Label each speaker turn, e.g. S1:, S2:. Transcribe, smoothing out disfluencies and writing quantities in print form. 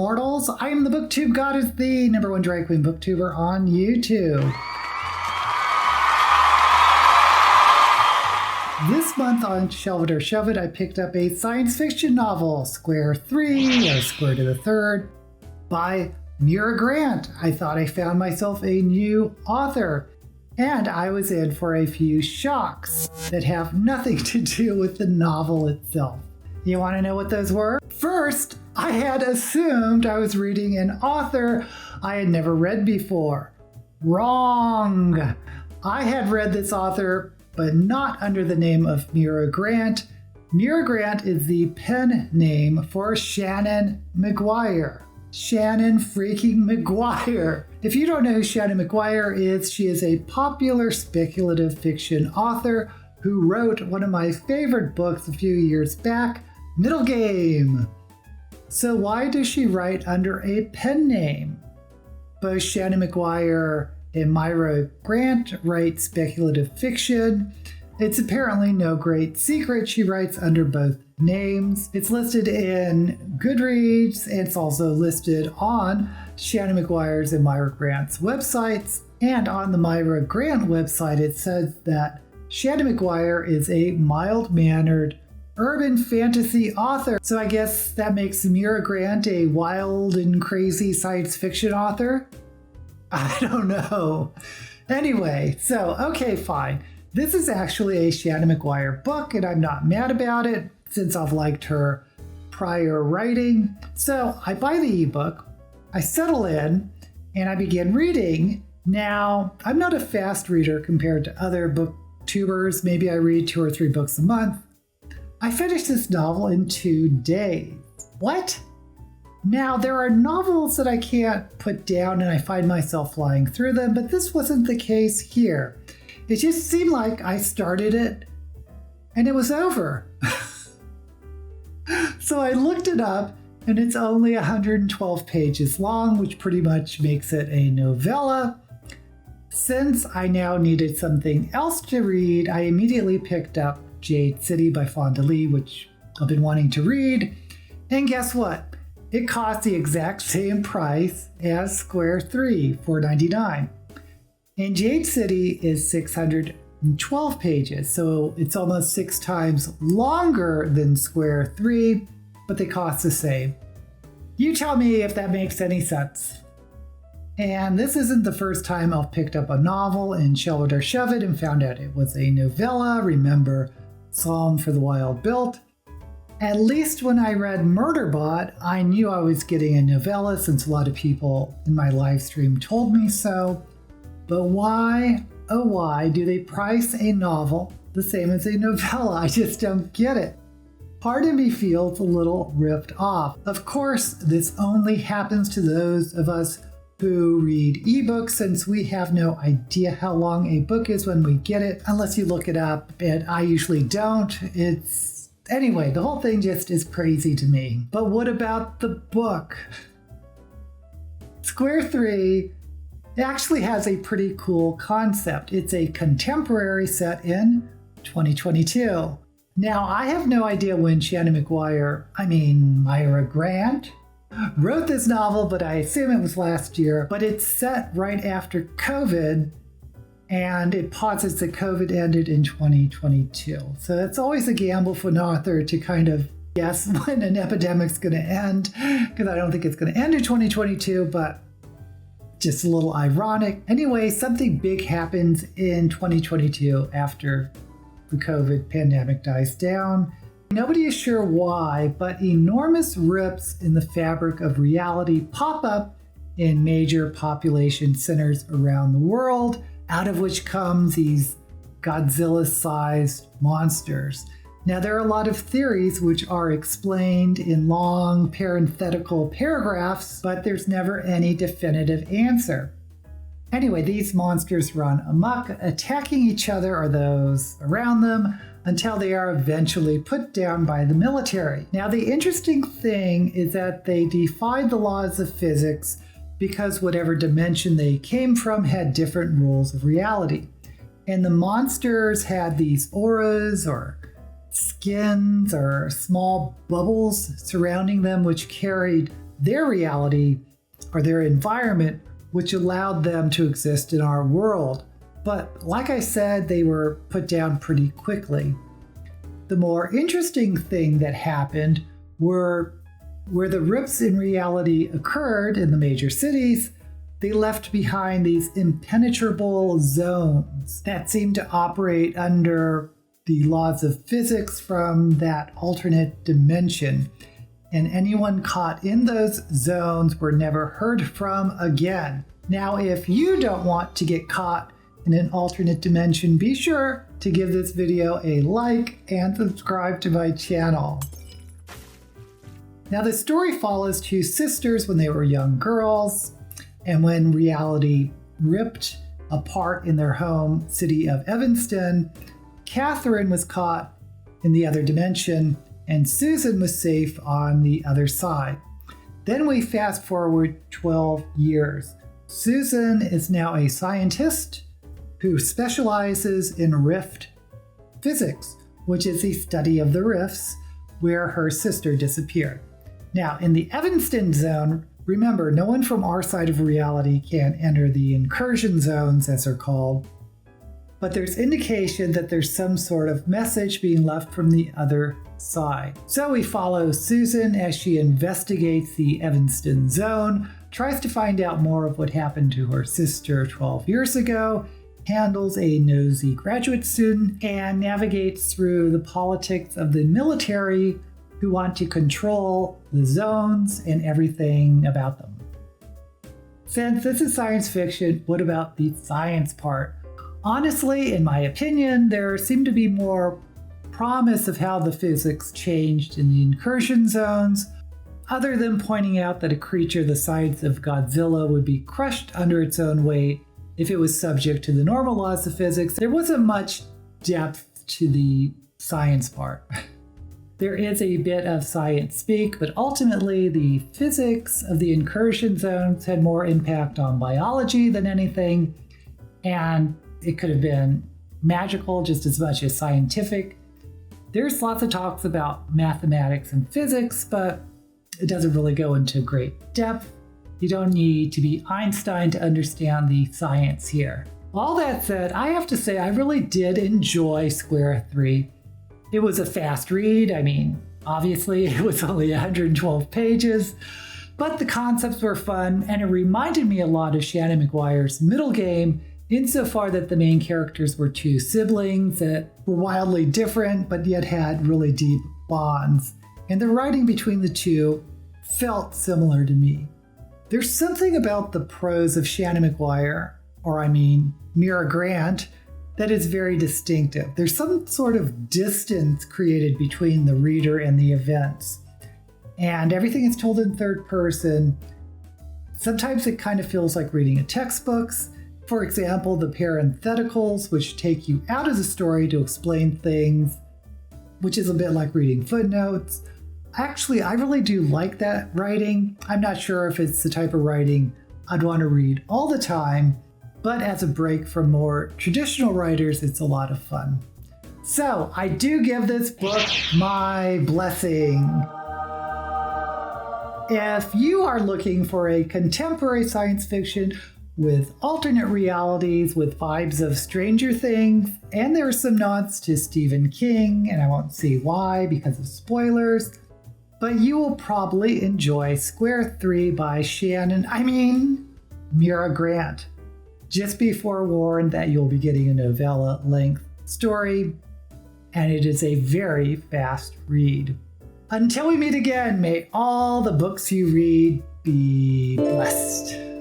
S1: mortals. I am the BookTube Goddess, the #1 drag queen booktuber on YouTube. This month on Shelve It or Shove It, I picked up a science fiction novel, Square3, or Square to the Third, by Mira Grant. I thought I found myself a new author, and I was in for a few shocks that have nothing to do with the novel itself. You want to know what those were? First, I had assumed I was reading an author I had never read before. Wrong! I had read this author, but not under the name of Mira Grant. Mira Grant is the pen name for Shannon McGuire. Shannon freaking McGuire. If you don't know who Shannon McGuire is, she is a popular speculative fiction author who wrote one of my favorite books a few years back, Middle Game. So why does she write under a pen name? Both Shannon McGuire and Mira Grant write speculative fiction. It's apparently no great secret she writes under both names. It's listed in Goodreads, and it's also listed on Shannon McGuire's and Mira Grant's websites. And on the Mira Grant website, it says that Shannon McGuire is a mild-mannered urban fantasy author. So I guess that makes Mira Grant a wild and crazy science fiction author? I don't know. Anyway, so, okay, fine. This is actually a Shannon McGuire book, and I'm not mad about it since I've liked her prior writing. So I buy the ebook, I settle in, and I begin reading. Now, I'm not a fast reader compared to other booktubers. Maybe I read 2 or 3 books a month. I finished this novel in 2 days. What? Now, there are novels that I can't put down and I find myself flying through them, but this wasn't the case here. It just seemed like I started it and it was over. So I looked it up, and it's only 112 pages long, which pretty much makes it a novella. Since I now needed something else to read, I immediately picked up Jade City by Fonda Lee, which I've been wanting to read. And guess what? It cost the exact same price as Square3, $4.99. And Jade City is 612 pages, so it's almost 6 times longer than Square3, but they cost the same. You tell me if that makes any sense. And this isn't the first time I've picked up a novel in Shelve It or Shove It and found out it was a novella. Remember Psalm for the Wild Built? At least when I read Murderbot, I knew I was getting a novella since a lot of people in my live stream told me so. But why, oh why, do they price a novel the same as a novella? I just don't get it. Part of me feels a little ripped off. Of course, this only happens to those of us who read ebooks, since we have no idea how long a book is when we get it, unless you look it up, and I usually don't. Anyway, the whole thing just is crazy to me. But what about the book? Square3 actually has a pretty cool concept. It's a contemporary set in 2022. Now, I have no idea when Shannon Mira Grant, wrote this novel, but I assume it was last year. But it's set right after COVID, and it posits that COVID ended in 2022. So it's always a gamble for an author to kind of guess when an epidemic's going to end, because I don't think it's going to end in 2022, but just a little ironic. Anyway, something big happens in 2022 after the COVID pandemic dies down. Nobody is sure why, but enormous rips in the fabric of reality pop up in major population centers around the world, out of which comes these Godzilla-sized monsters. Now, there are a lot of theories which are explained in long parenthetical paragraphs, but there's never any definitive answer. Anyway, these monsters run amok, attacking each other or those around them until they are eventually put down by the military. Now, the interesting thing is that they defied the laws of physics because whatever dimension they came from had different rules of reality. And the monsters had these auras or skins or small bubbles surrounding them, which carried their reality or their environment, which allowed them to exist in our world. But like I said, they were put down pretty quickly. The more interesting thing that happened were where the rips in reality occurred in the major cities, they left behind these impenetrable zones that seemed to operate under the laws of physics from that alternate dimension. And anyone caught in those zones were never heard from again. Now, if you don't want to get caught in an alternate dimension, be sure to give this video a like and subscribe to my channel. Now, the story follows two sisters when they were young girls, and when reality ripped apart in their home city of Evanston, Catherine was caught in the other dimension, and Susan was safe on the other side. Then we fast forward 12 years. Susan is now a scientist who specializes in rift physics, which is the study of the rifts where her sister disappeared. Now, in the Evanston zone, remember, no one from our side of reality can enter the incursion zones, as they're called, but there's indication that there's some sort of message being left from the other side. So we follow Susan as she investigates the Evanston zone, tries to find out more of what happened to her sister 12 years ago, handles a nosy graduate student, and navigates through the politics of the military who want to control the zones and everything about them. Since this is science fiction, what about the science part? Honestly, in my opinion, there seemed to be more promise of how the physics changed in the incursion zones, other than pointing out that a creature the size of Godzilla would be crushed under its own weight if it was subject to the normal laws of physics. There wasn't much depth to the science part. There is a bit of science speak, but ultimately the physics of the incursion zones had more impact on biology than anything, and it could have been magical just as much as scientific. There's lots of talks about mathematics and physics, but it doesn't really go into great depth. You don't need to be Einstein to understand the science here. All that said, I have to say I really did enjoy Square3. It was a fast read. I mean, obviously it was only 112 pages, but the concepts were fun, and it reminded me a lot of Shannon McGuire's Middle Game, insofar that the main characters were two siblings that were wildly different, but yet had really deep bonds. And the writing between the two felt similar to me. There's something about the prose of Shannon McGuire, or I mean Mira Grant, that is very distinctive. There's some sort of distance created between the reader and the events. And everything is told in third person. Sometimes it kind of feels like reading a textbook. For example, the parentheticals, which take you out of the story to explain things, which is a bit like reading footnotes. Actually, I really do like that writing. I'm not sure if it's the type of writing I'd want to read all the time, but as a break from more traditional writers, it's a lot of fun. So I do give this book my blessing. If you are looking for a contemporary science fiction with alternate realities, with vibes of Stranger Things, and there are some nods to Stephen King, and I won't say why because of spoilers, but you will probably enjoy Square3 by Mira Grant. Just be forewarned that you'll be getting a novella-length story, and it is a very fast read. Until we meet again, may all the books you read be blessed.